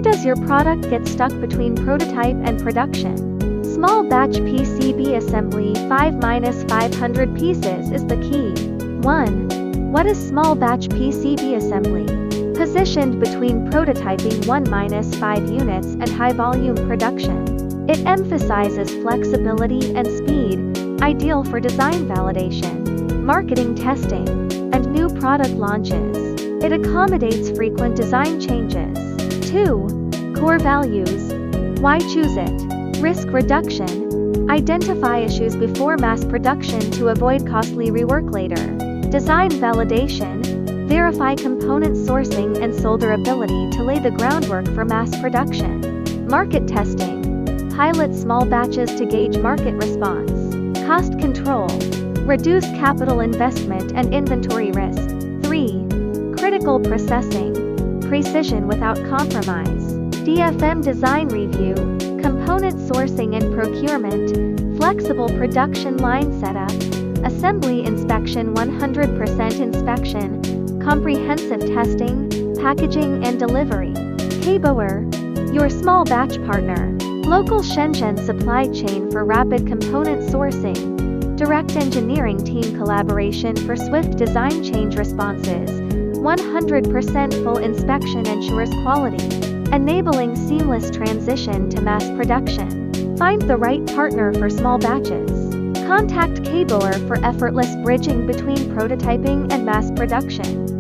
does your product get stuck between prototype and production? Small batch PCB assembly 5-500 pieces is the key. 1. What is small batch PCB assembly? Positioned between prototyping 1-5 units and high-volume production. It emphasizes flexibility and speed, ideal for design validation, marketing testing, and new product launches. It accommodates frequent design changes. 2. Core values. Why choose it? Risk reduction. Identify issues before mass production to avoid costly rework later. Design validation. Verify component sourcing and solderability to lay the groundwork for mass production. Market testing. Pilot small batches to gauge market response. Cost control. Reduce capital investment and inventory risk. 3. Critical processing. Precision without compromise. DFM design review. Component sourcing and procurement. Flexible production line setup. Assembly inspection 100% inspection. Comprehensive testing, packaging and delivery. Kaboer, your small batch partner. Local Shenzhen supply chain for rapid component sourcing. Direct engineering team collaboration for swift design change responses. 100% full inspection ensures quality, enabling seamless transition to mass production. Find the right partner for small batches. Contact Kaboer for effortless bridging between prototyping and mass production.